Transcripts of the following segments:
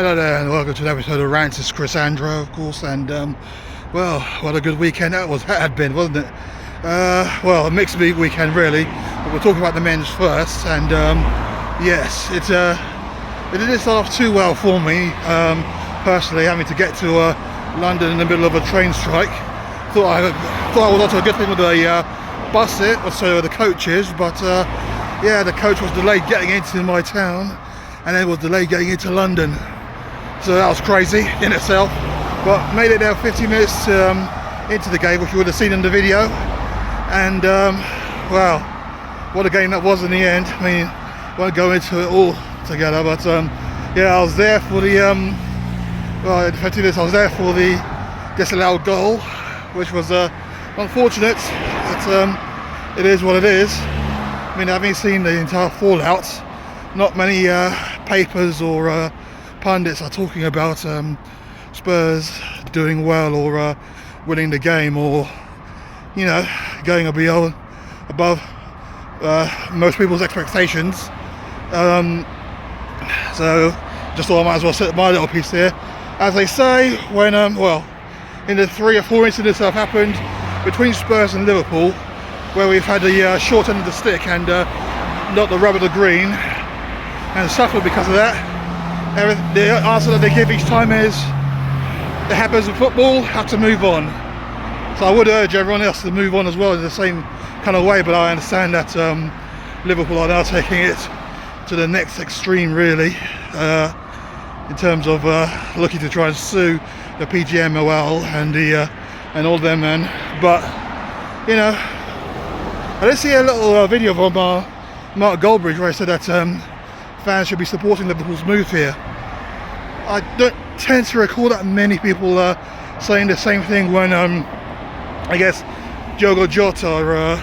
Hello there and welcome to an episode of Rantz. It's Crisandro, of course, and well, what a good weekend that had been, wasn't it? Well, a mixed weekend really, but we'll talk about the men's first. And yes, it didn't start off too well for me, personally, having to get to London in the middle of a train strike. Thought I was also a good thing with the the coaches, but yeah, the coach was delayed getting into my town, and then was delayed getting into London. So that was crazy in itself, but made it there 50 minutes into the game, which you would have seen in the video. And well, what a game that was in the end. I mean, I won't go into it all together, but yeah, I was there for the well, in 50 minutes I was there for the disallowed goal, which was unfortunate, but it is what it is. I mean, having seen the entire fallout, not many papers or pundits are talking about Spurs doing well or winning the game, or you know, going above most people's expectations. So just thought I might as well set my little piece here. As they say, when well, in the 3 or 4 incidents that have happened between Spurs and Liverpool, where we've had the short end of the stick and not the rub of the green, and suffered because of that. The answer that they give each time is, it happens in football, have to move on. So I would urge everyone else to move on as well in the same kind of way, but I understand that Liverpool are now taking it to the next extreme really, in terms of looking to try and sue the PGMOL and all them men. But you know, I did see a little video from Mark Goldbridge where he said that fans should be supporting Liverpool's move here. I don't tend to recall that many people saying the same thing when I guess Diogo Jota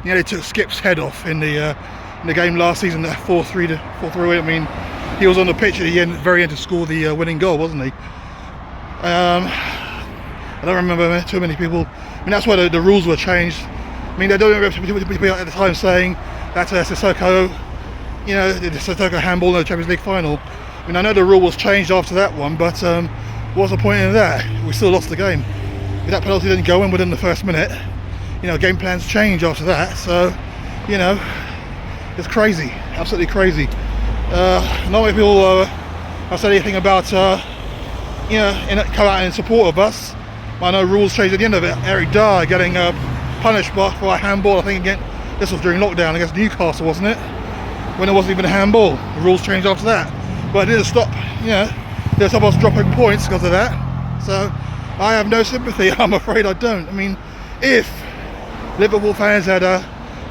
nearly took Skip's head off in the game last season, that 4-3 win. I mean, he was on the pitch at the very end to score the winning goal, wasn't he? I don't remember too many people. I mean, that's why the rules were changed. I mean, I don't remember people at the time saying that Sissoko, you know, the Sissoko handball in the Champions League final. I mean, I know the rule was changed after that one, but what's the point in that? We still lost the game. If that penalty didn't go in within the first minute, you know, game plans change after that. So, you know, it's crazy, absolutely crazy. Not many people have said anything about, you know, come out in support of us. I know rules changed at the end of it. Eric Dyer getting punished for a handball, I think again, this was during lockdown against Newcastle, wasn't it? When it wasn't even a handball. The rules changed after that. But it didn't stop, you know, didn't stop us dropping points because of that. So I have no sympathy, I'm afraid I don't. I mean, if Liverpool fans had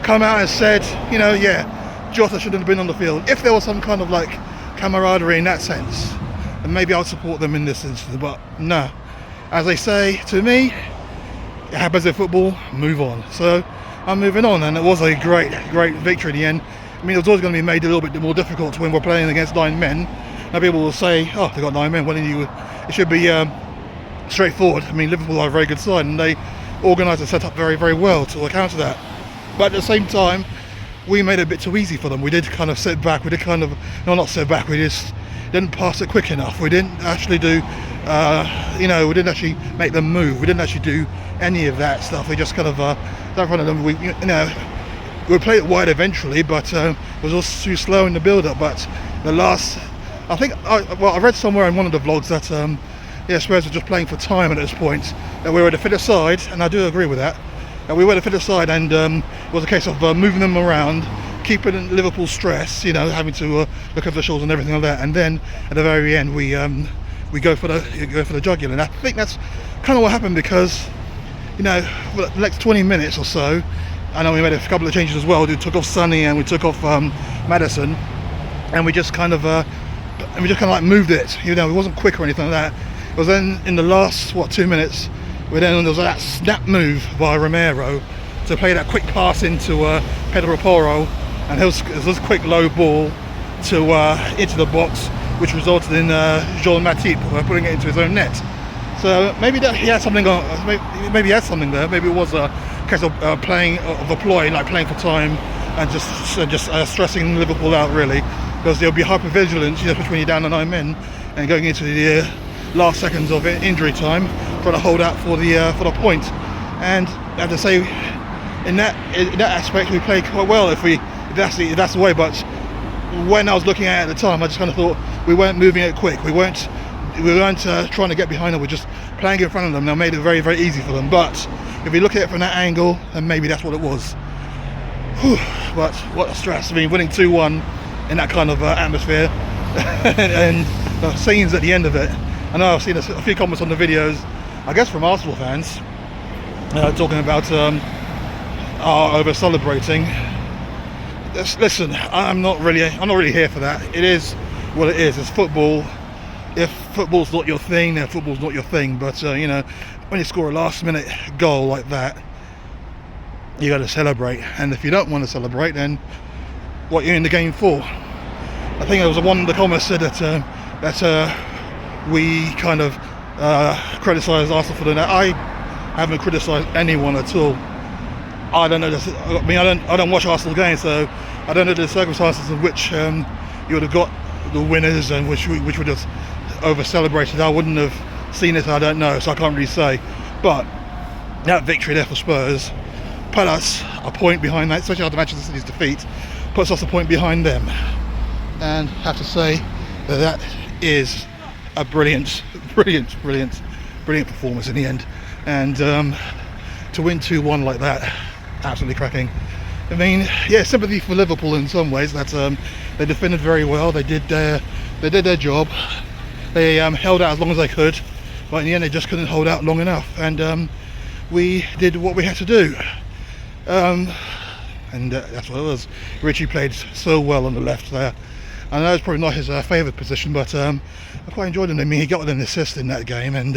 come out and said, you know, yeah, Jota shouldn't have been on the field, if there was some kind of like camaraderie in that sense, then maybe I would support them in this instance. But no, as they say to me, it happens in football, move on. So I'm moving on, and it was a great victory in the end. I mean, it was always going to be made a little bit more difficult when we're playing against 9 men. Now people will say, oh, they've got 9 men, it should be straightforward. I mean, Liverpool are a very good side, and they organised and set up very well to account for that. But at the same time, we made it a bit too easy for them. We did kind of sit back, we not sit back, we just didn't pass it quick enough. We didn't actually do, you know, we didn't actually make them move. We didn't actually do any of that stuff. We just kind of got in front of them. We, you know, we played it wide eventually, but it was also too slow in the build-up. But the last, I think, I read somewhere in one of the vlogs that yeah, Spurs were just playing for time at this point. That we were the fitter side, and I do agree with that. We were the fitter side, and it was a case of moving them around, keeping Liverpool stress, you know, having to look over the shoulders and everything like that. And then at the very end, we go for the jugular. And I think that's kind of what happened, because, you know, for the next 20 minutes or so, I know we made a couple of changes as well. We took off Sonny and we took off Maddison, and we just kind of like moved it. You know, it wasn't quick or anything like that. It was then in the last 2 minutes, there was that snap move by Romero to play that quick pass into Pedro Porro, and it was this quick low ball to into the box, which resulted in Joel Matip putting it into his own net. So maybe that he had something on. Maybe he had something there. Maybe it was a case of playing of a ploy, like playing for time, and just stressing Liverpool out really, because they'll be hyper vigilant, you know, especially when you're down to 9 men. and going into the last seconds of injury time, trying to hold out for the point. And I have to say, in that aspect, we played quite well. If that's the way. But when I was looking at it at the time, I just kind of thought we weren't moving it quick. We weren't trying to get behind them. We're just playing in front of them. They made it very, very easy for them. But if you look at it from that angle, then maybe that's what it was. Whew. But what a stress! I mean, winning 2-1 in that kind of atmosphere, and the scenes at the end of it. I know I've seen a few comments on the videos, I guess from Arsenal fans, talking about over celebrating. Listen, I'm not really here for that. It is what it is. It's football. If football's not your thing, then football's not your thing. But you know, when you score a last-minute goal like that, you got to celebrate. And if you don't want to celebrate, then what you're in the game for? I think there was one of the comments said that we kind of criticised Arsenal for doing that. I haven't criticised anyone at all. I don't know this. I mean, I don't watch Arsenal games, so I don't know the circumstances in which you would have got the winners and which would have over celebrated. I wouldn't have seen it. I don't know, so I can't really say. But that victory there for Spurs put us a point behind that, especially after Manchester City's defeat, puts us a point behind them. And I have to say that is a brilliant performance in the end. And to win 2-1 like that, absolutely cracking. I mean, yeah, sympathy for Liverpool in some ways. That they defended very well. They did their job. They held out as long as they could, but in the end they just couldn't hold out long enough. And we did what we had to do. And that's what it was. Richie played so well on the left there. I know it's probably not his favourite position, but I quite enjoyed him. I mean, he got an assist in that game, and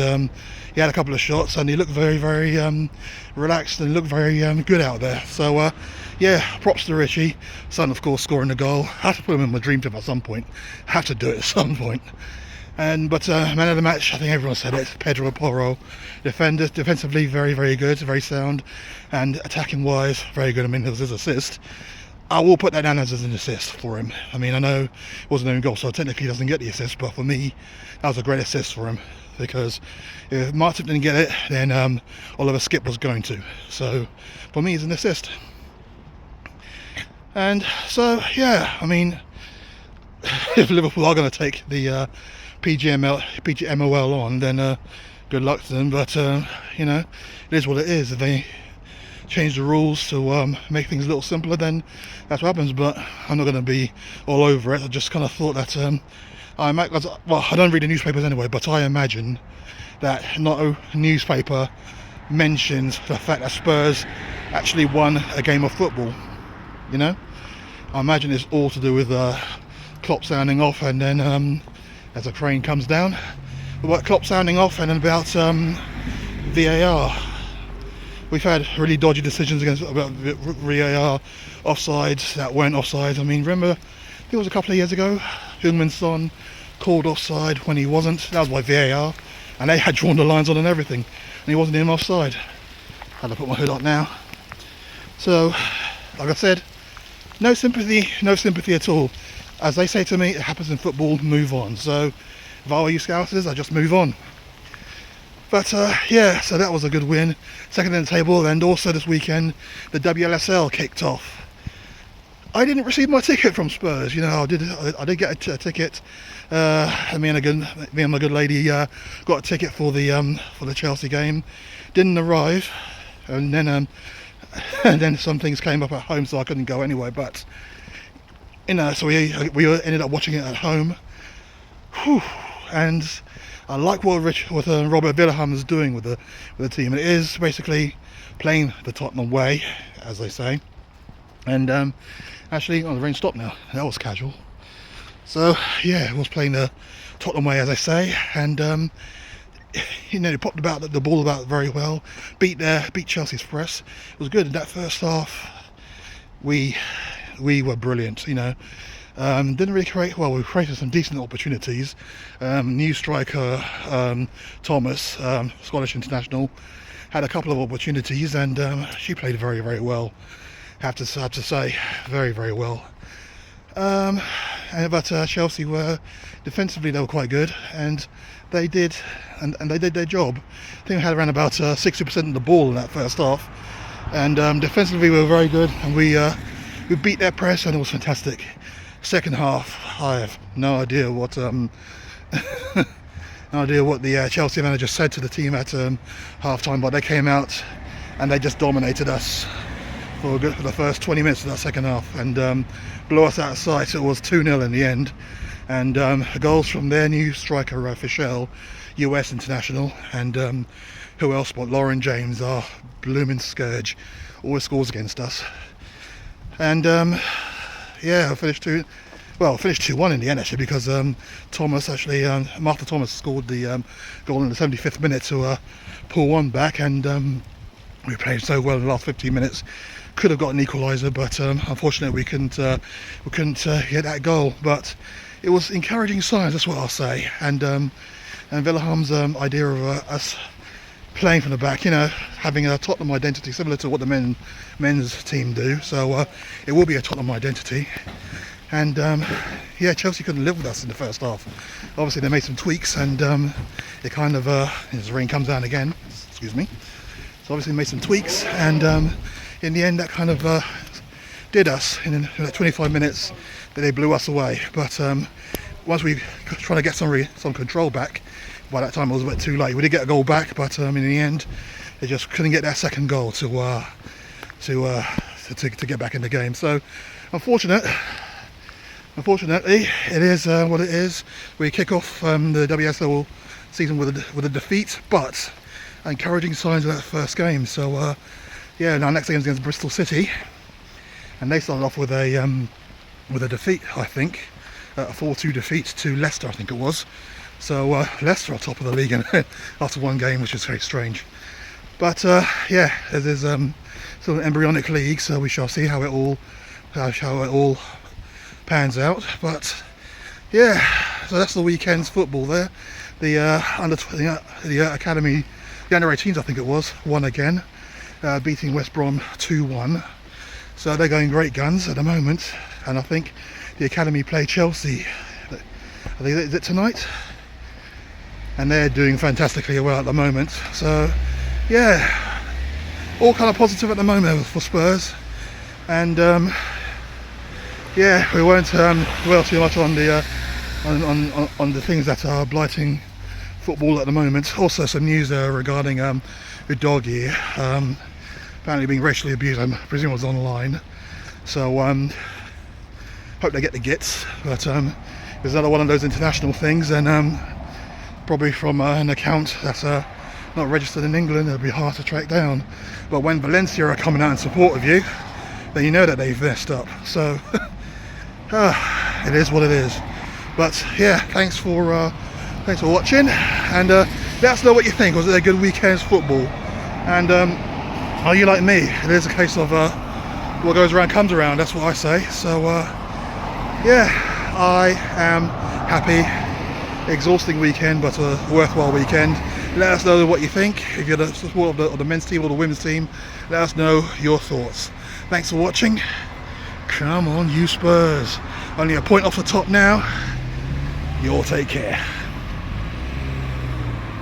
he had a couple of shots, and he looked very, very relaxed and looked very good out there. So, yeah, props to Richie. Son, of course, scoring the goal. I have to put him in my dream team at some point. Have to do it at some point. But man of the match, I think everyone said it, Pedro Porro. Defensively, very, very good, very sound, and attacking-wise, very good. I mean, there was his assist. I will put that down as an assist for him. I mean, I know it wasn't an own goal, so technically he doesn't get the assist, but for me, that was a great assist for him, because if Martin didn't get it, then Oliver Skip was going to. So for me, it's an assist. And so, yeah, I mean, if Liverpool are going to take the PGMOL on, then good luck to them. But you know, it is what it is. If they change the rules to make things a little simpler, then that's what happens. But I'm not going to be all over it. I just kind of thought that I don't read the newspapers anyway, but I imagine that not a newspaper mentions the fact that Spurs actually won a game of football. You know, I imagine it's all to do with Klopp sounding off, and then as a crane comes down, about Klopp sounding off, and then about VAR. We've had really dodgy decisions about VAR, offsides that weren't offsides. I mean, remember, I think it was a couple of years ago, Heung-min Son called offside when he wasn't. That was by VAR, and they had drawn the lines on and everything, and he wasn't even offside. Had to put my hood up now. So, like I said, no sympathy at all. As they say to me, it happens in football, move on. So, if I were you Scousers, I'd just move on. But yeah, so that was a good win. Second in the table, and also this weekend, the WLSL kicked off. I didn't receive my ticket from Spurs. You know, I did get a ticket. Me and my good lady got a ticket for the Chelsea game. Didn't arrive, and then some things came up at home, so I couldn't go anyway. But you know, so we ended up watching it at home. Whew. And I like what Robert Villahamn is doing with the team. It is basically playing the Tottenham way, as they say. And actually, the rain stopped now. That was casual. So yeah, it was playing the Tottenham way, as I say. And you know, they popped the ball about very well. Beat Chelsea's press. It was good. In that first half, we were brilliant. You know. Didn't really create, well, we created some decent opportunities. New striker Thomas, Scottish international, had a couple of opportunities, and she played very, very well. Have to say, very, very well. but Chelsea were defensively, they were quite good, and they did they did their job. I think we had around about 60% of the ball in that first half, and defensively we were very good, and we beat their press, and it was fantastic. Second half, I have no idea what no idea what the Chelsea manager said to the team at half time, but they came out and they just dominated us for the first 20 minutes of that second half, and blew us out of sight. It was 2-0 in the end, and goals from their new striker Fischel, US international, and who else but Lauren James, our blooming scourge, always scores against us. And yeah, I finished 2-1 in the end, actually, because Martha Thomas scored the goal in the 75th minute to pull one back, and we played so well in the last 15 minutes. Could have got an equaliser, but unfortunately we couldn't get that goal. But it was encouraging signs, that's what I'll say. And Wilhelm's idea of us playing from the back, having a Tottenham identity similar to what the men's team do. So it will be a Tottenham identity. And yeah, Chelsea couldn't live with us in the first half. Obviously they made some tweaks, and it kind of as the rain comes down again, excuse me. So obviously they made some tweaks, and in the end that kind of did us. In 25 minutes they blew us away. But once we trying to get some control back, by that time it was a bit too late. We did get a goal back, but in the end they just couldn't get that second goal to get back in the game. So unfortunately, it is what it is. We kick off the WSL season with a defeat, but encouraging signs of that first game. So yeah, our next game is against Bristol City, and they started off with a defeat, I think, a 4-2 defeat to Leicester, I think it was. So Leicester are top of the league after one game, which is very strange. But yeah, it is sort of an embryonic league, so we shall see how it all pans out. But yeah, so that's the weekend's football there. The academy, the under 18s I think it was, won again, beating West Brom 2-1. So they're going great guns at the moment, and I think the academy play Chelsea. Is it tonight? And they're doing fantastically well at the moment. So yeah, all kind of positive at the moment for Spurs. And yeah, we won't dwell too much on the things that are blighting football at the moment. Also some news regarding Udogie apparently being racially abused. I presume it was online. So hope they get the gits. But there's another one of those international things, and probably from an account that's not registered in England. It'll be hard to track down. But when Valencia are coming out in support of you, then you know that they've messed up. So it is what it is. But yeah, thanks for watching, and let us know what you think. Was it a good weekend's football? And are you like me? It is a case of what goes around comes around, that's what I say. So yeah, I am happy. Exhausting weekend, but a worthwhile weekend. Let us know what you think. If you're the support of the men's team or the women's team, let us know your thoughts. Thanks for watching. Come on, you Spurs. Only a point off the top now. You all take care.